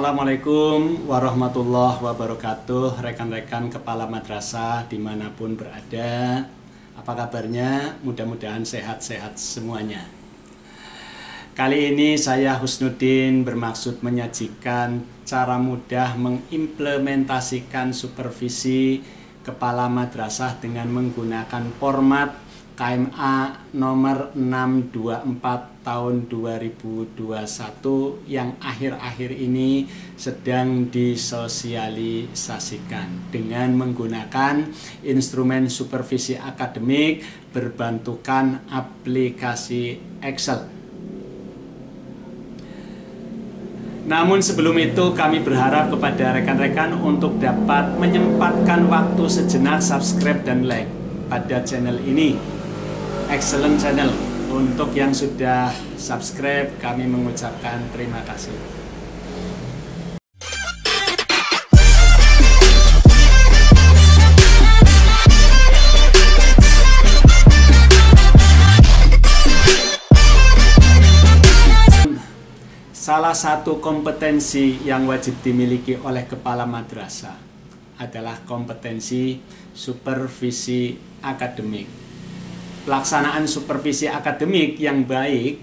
Assalamualaikum warahmatullahi wabarakatuh, rekan-rekan kepala madrasah dimanapun berada. Apa kabarnya? Mudah-mudahan sehat-sehat semuanya. Kali ini saya Husnuddin bermaksud menyajikan cara mudah mengimplementasikan supervisi kepala madrasah dengan menggunakan format KMA nomor 624 tahun 2021 yang akhir-akhir ini sedang disosialisasikan dengan menggunakan instrumen supervisi akademik berbantukan aplikasi Excel. Namun sebelum itu kami berharap kepada rekan-rekan untuk dapat menyempatkan waktu sejenak subscribe dan like pada channel ini. Excellent channel. Untuk yang sudah subscribe, kami mengucapkan terima kasih. Salah satu kompetensi yang wajib dimiliki oleh kepala madrasah adalah kompetensi supervisi akademik. Pelaksanaan supervisi akademik yang baik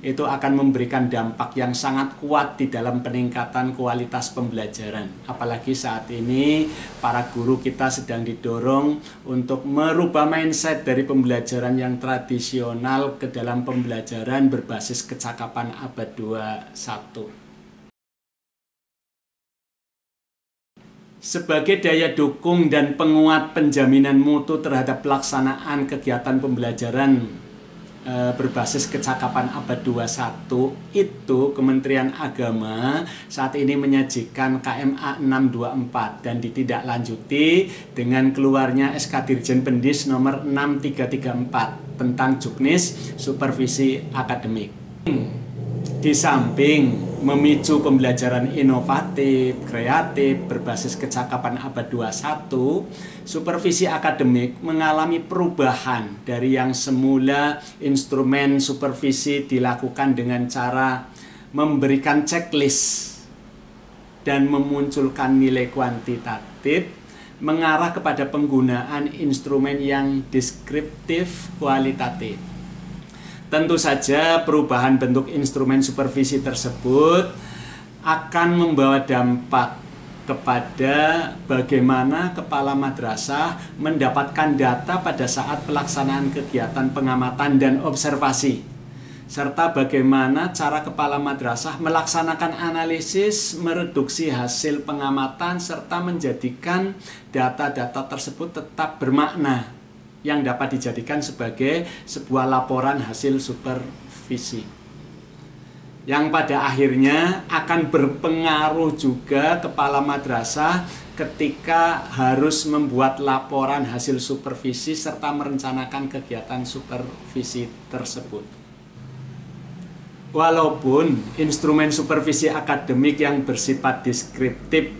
itu akan memberikan dampak yang sangat kuat di dalam peningkatan kualitas pembelajaran. Apalagi saat ini para guru kita sedang didorong untuk merubah mindset dari pembelajaran yang tradisional ke dalam pembelajaran berbasis kecakapan abad 21. Sebagai daya dukung dan penguat penjaminan mutu terhadap pelaksanaan kegiatan pembelajaran berbasis kecakapan abad 21 itu Kementerian Agama saat ini menyajikan KMA 624 dan ditindaklanjuti dengan keluarnya SK Dirjen Pendis nomor 6334 tentang juknis supervisi akademik. Di samping memicu pembelajaran inovatif, kreatif, berbasis kecakapan abad 21, supervisi akademik mengalami perubahan dari yang semula instrumen supervisi dilakukan dengan cara memberikan checklist dan memunculkan nilai kuantitatif, mengarah kepada penggunaan instrumen yang deskriptif kualitatif. Tentu saja perubahan bentuk instrumen supervisi tersebut akan membawa dampak kepada bagaimana kepala madrasah mendapatkan data pada saat pelaksanaan kegiatan pengamatan dan observasi, serta bagaimana cara kepala madrasah melaksanakan analisis, mereduksi hasil pengamatan, serta menjadikan data-data tersebut tetap bermakna yang dapat dijadikan sebagai sebuah laporan hasil supervisi yang pada akhirnya akan berpengaruh juga kepala madrasah ketika harus membuat laporan hasil supervisi serta merencanakan kegiatan supervisi tersebut. Walaupun instrumen supervisi akademik yang bersifat deskriptif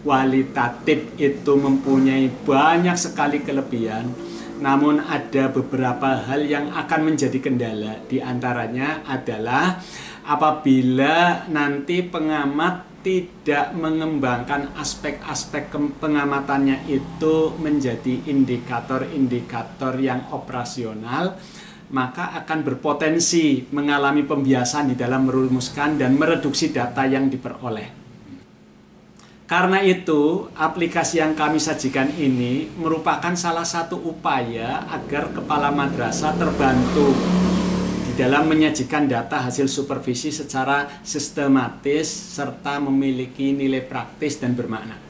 kualitatif itu mempunyai banyak sekali kelebihan, namun ada beberapa hal yang akan menjadi kendala. Di antaranya adalah apabila nanti pengamat tidak mengembangkan aspek-aspek pengamatannya itu menjadi indikator-indikator yang operasional, maka akan berpotensi mengalami pembiasan di dalam merumuskan dan mereduksi data yang diperoleh. Karena itu, aplikasi yang kami sajikan ini merupakan salah satu upaya agar kepala madrasah terbantu di dalam menyajikan data hasil supervisi secara sistematis serta memiliki nilai praktis dan bermakna.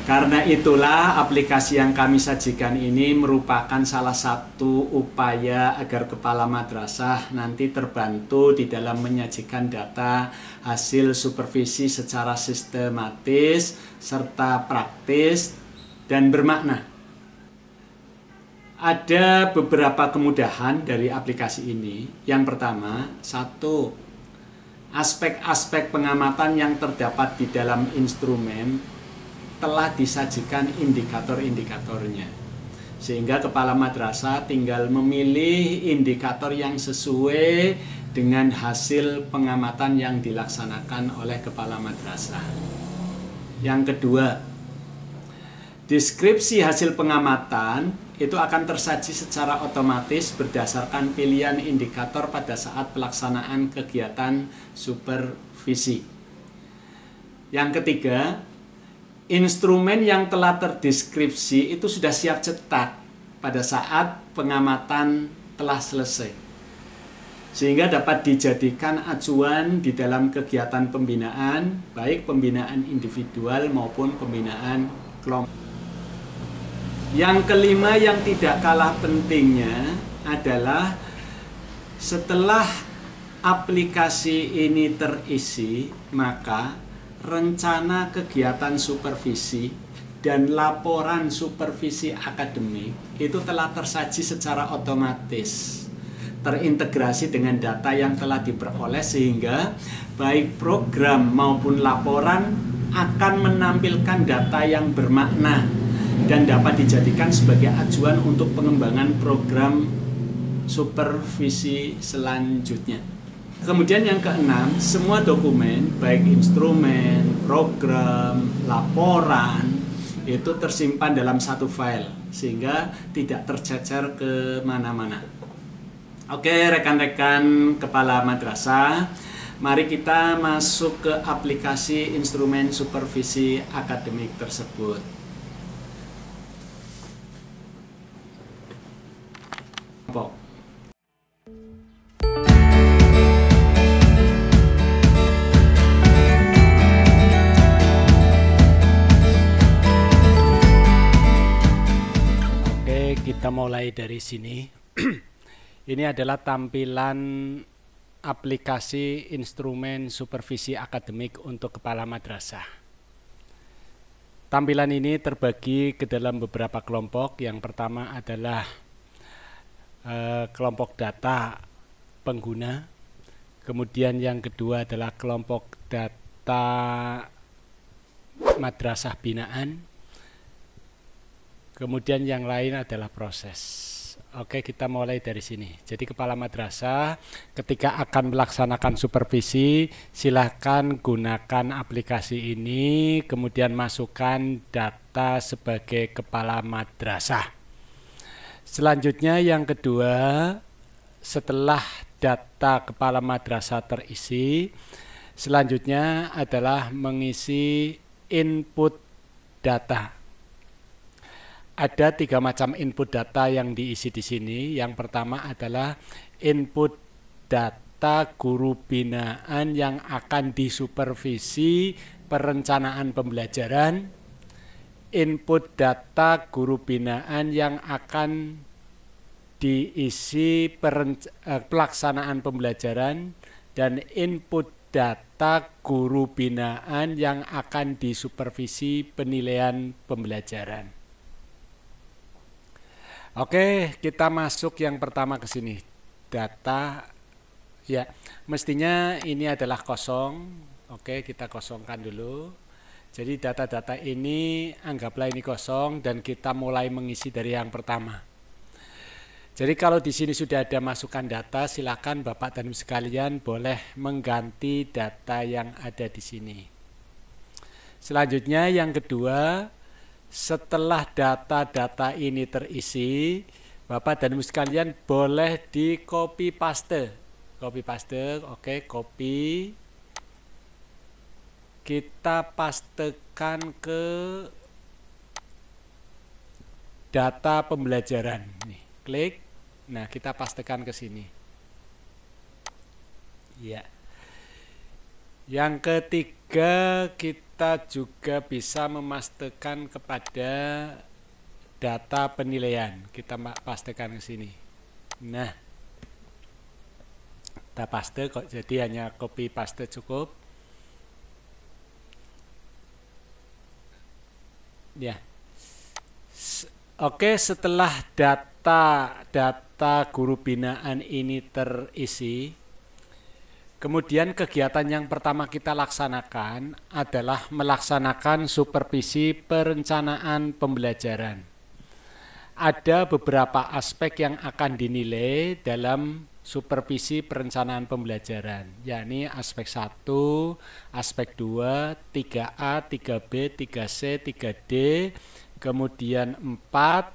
Karena itulah aplikasi yang kami sajikan ini merupakan salah satu upaya agar kepala madrasah nanti terbantu di dalam menyajikan data hasil supervisi secara sistematis serta praktis dan bermakna. Ada beberapa kemudahan dari aplikasi ini. Yang pertama, satu, aspek-aspek pengamatan yang terdapat di dalam instrumen telah disajikan indikator-indikatornya, sehingga kepala madrasah tinggal memilih indikator yang sesuai dengan hasil pengamatan yang dilaksanakan oleh kepala madrasah. Yang kedua, deskripsi hasil pengamatan itu akan tersaji secara otomatis berdasarkan pilihan indikator pada saat pelaksanaan kegiatan supervisi. Yang ketiga, instrumen yang telah terdeskripsi itu sudah siap cetak pada saat pengamatan telah selesai, sehingga dapat dijadikan acuan di dalam kegiatan pembinaan, baik pembinaan individual maupun pembinaan kelompok. Yang kelima yang tidak kalah pentingnya adalah setelah aplikasi ini terisi, maka rencana kegiatan supervisi dan laporan supervisi akademik itu telah tersaji secara otomatis, terintegrasi dengan data yang telah diperoleh, sehingga baik program maupun laporan akan menampilkan data yang bermakna dan dapat dijadikan sebagai acuan untuk pengembangan program supervisi selanjutnya. Kemudian yang keenam, semua dokumen, baik instrumen, program, laporan, itu tersimpan dalam satu file, sehingga tidak tercecer ke mana-mana. Oke, rekan-rekan kepala madrasah, mari kita masuk ke aplikasi instrumen supervisi akademik tersebut. Oke, kita mulai dari sini. Ini adalah tampilan aplikasi instrumen supervisi akademik untuk kepala madrasah. Tampilan ini terbagi ke dalam beberapa kelompok. Yang pertama adalah kelompok data pengguna, kemudian yang kedua adalah kelompok data madrasah binaan, kemudian yang lain adalah proses. Oke, kita mulai dari sini. Jadi kepala madrasah ketika akan melaksanakan supervisi, silakan gunakan aplikasi ini, kemudian masukkan data sebagai kepala madrasah. Selanjutnya yang kedua, setelah data kepala madrasah terisi, selanjutnya adalah mengisi input data. Ada 3 macam input data yang diisi di sini. Yang pertama adalah input data guru binaan yang akan disupervisi perencanaan pembelajaran, input data guru binaan yang akan diisi pelaksanaan pembelajaran, dan input data guru binaan yang akan disupervisi penilaian pembelajaran. Oke, kita masuk yang pertama ke sini. Data, ya, mestinya ini adalah kosong. Oke, kita kosongkan dulu. Jadi data-data ini anggaplah ini kosong dan kita mulai mengisi dari yang pertama. Jadi kalau di sini sudah ada masukan data, silakan Bapak dan Ibu sekalian boleh mengganti data yang ada di sini. Selanjutnya yang kedua, setelah data-data ini terisi, Bapak dan Ibu sekalian boleh di copy paste. Copy paste, oke, copy. Kita pastekan ke data pembelajaran. Nih, klik. Nah, kita pastekan ke sini. Ya. Yang ketiga, kita juga bisa memastekan kepada data penilaian. Kita pastekan ke sini. Nah, kita paste kok, jadi hanya copy paste cukup. Ya. Oke, setelah data guru binaan ini terisi, kemudian kegiatan yang pertama kita laksanakan adalah melaksanakan supervisi perencanaan pembelajaran. Ada beberapa aspek yang akan dinilai dalam supervisi perencanaan pembelajaran, yakni aspek 1, aspek 2, 3A, 3B, 3C, 3D, kemudian 4,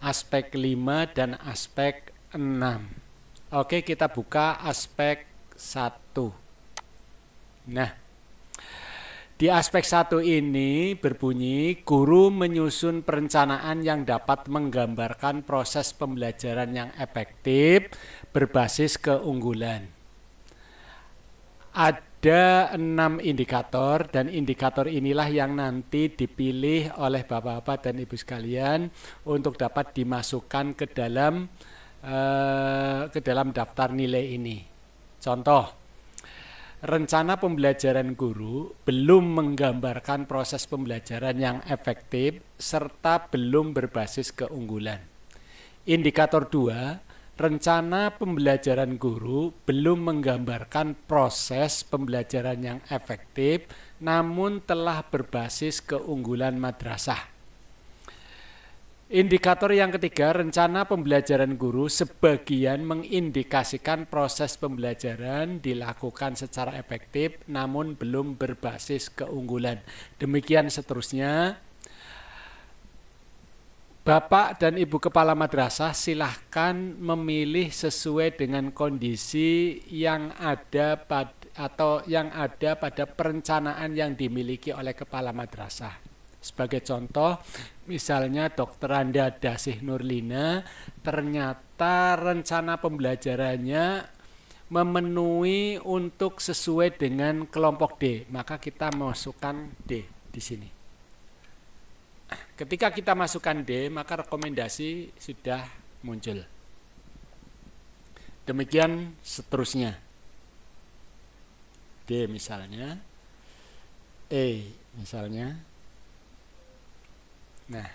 aspek 5, dan aspek 6. Oke, kita buka aspek 1. Nah, di aspek 1 ini berbunyi, guru menyusun perencanaan yang dapat menggambarkan proses pembelajaran yang efektif berbasis keunggulan. Ada 6 indikator, dan indikator inilah yang nanti dipilih oleh Bapak-Bapak dan Ibu sekalian untuk dapat dimasukkan ke dalam daftar nilai ini. Contoh, rencana pembelajaran guru belum menggambarkan proses pembelajaran yang efektif serta belum berbasis keunggulan. Indikator 2, rencana pembelajaran guru belum menggambarkan proses pembelajaran yang efektif namun telah berbasis keunggulan madrasah. Indikator yang ketiga, rencana pembelajaran guru sebagian mengindikasikan proses pembelajaran dilakukan secara efektif namun belum berbasis keunggulan. Demikian seterusnya. Bapak dan Ibu Kepala Madrasah silahkan memilih sesuai dengan kondisi yang ada pada perencanaan yang dimiliki oleh Kepala Madrasah. Sebagai contoh, misalnya Dr. Anda Dasih Nurlina, ternyata rencana pembelajarannya memenuhi untuk sesuai dengan kelompok D, maka kita masukkan D di sini. Ketika kita masukkan D, maka rekomendasi sudah muncul. Demikian seterusnya. D misalnya, E misalnya. Nah,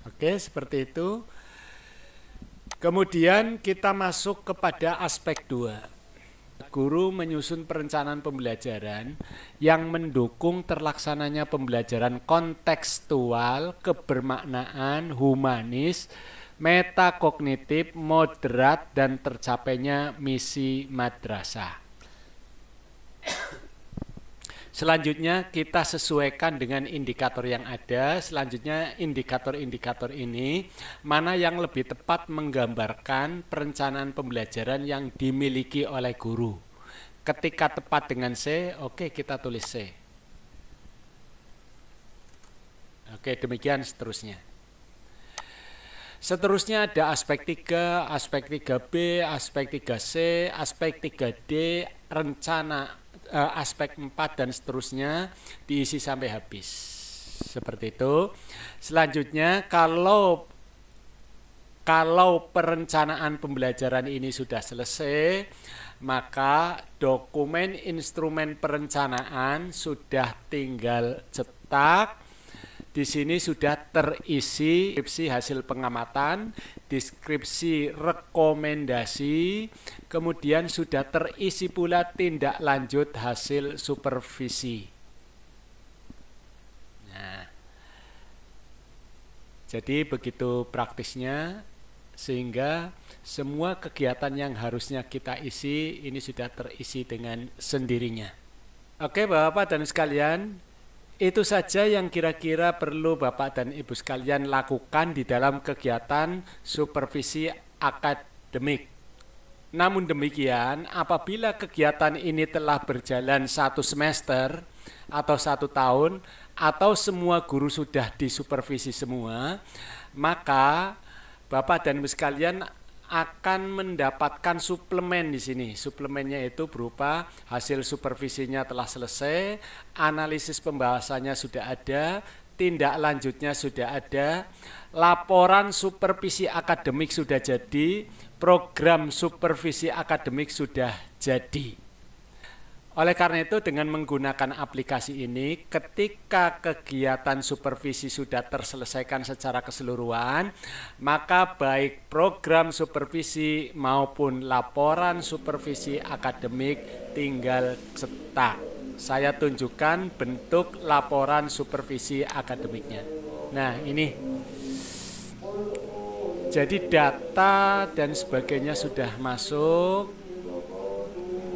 oke, seperti itu. Kemudian kita masuk kepada aspek 2. Guru menyusun perencanaan pembelajaran yang mendukung terlaksananya pembelajaran kontekstual, kebermaknaan, humanis, metakognitif, moderat, dan tercapainya misi madrasah. Selanjutnya kita sesuaikan dengan indikator yang ada. Selanjutnya indikator-indikator ini mana yang lebih tepat menggambarkan perencanaan pembelajaran yang dimiliki oleh guru. Ketika tepat dengan C, oke, kita tulis C. Oke, demikian seterusnya. Seterusnya ada aspek 3, aspek 3B, aspek 3C, aspek 3D, rencana aspek 4 dan seterusnya diisi sampai habis. Seperti itu. Selanjutnya kalau perencanaan pembelajaran ini sudah selesai, maka dokumen instrumen perencanaan sudah tinggal cetak. Di sini sudah terisi deskripsi hasil pengamatan, deskripsi rekomendasi, kemudian sudah terisi pula tindak lanjut hasil supervisi. Nah, jadi begitu praktisnya, sehingga semua kegiatan yang harusnya kita isi ini sudah terisi dengan sendirinya. Oke, Bapak dan sekalian, itu saja yang kira-kira perlu Bapak dan Ibu sekalian lakukan di dalam kegiatan supervisi akademik. Namun demikian, apabila kegiatan ini telah berjalan 1 semester atau 1 tahun, atau semua guru sudah disupervisi semua, maka Bapak dan Ibu sekalian akan mendapatkan suplemen di sini. Suplemennya itu berupa hasil supervisinya telah selesai, analisis pembahasannya sudah ada, tindak lanjutnya sudah ada, laporan supervisi akademik sudah jadi, program supervisi akademik sudah jadi. Oleh karena itu, dengan menggunakan aplikasi ini, ketika kegiatan supervisi sudah terselesaikan secara keseluruhan, maka baik program supervisi maupun laporan supervisi akademik tinggal cetak. Saya tunjukkan bentuk laporan supervisi akademiknya. Nah, ini. Jadi data dan sebagainya sudah masuk,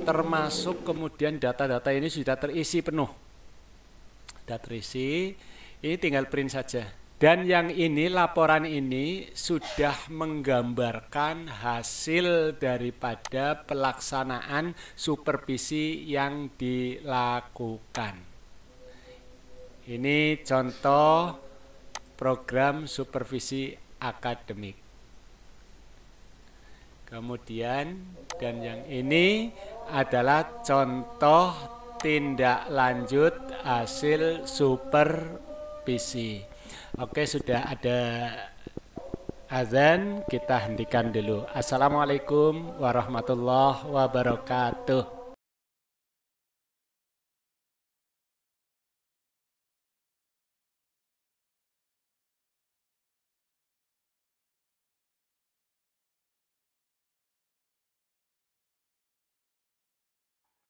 termasuk kemudian data-data ini sudah terisi penuh. Sudah terisi, ini tinggal print saja. Dan yang ini, laporan ini sudah menggambarkan hasil daripada pelaksanaan supervisi yang dilakukan. Ini contoh program supervisi akademik. Kemudian, dan yang ini adalah contoh tindak lanjut hasil supervisi. Oke, sudah ada azan, kita hentikan dulu. Assalamualaikum warahmatullahi wabarakatuh.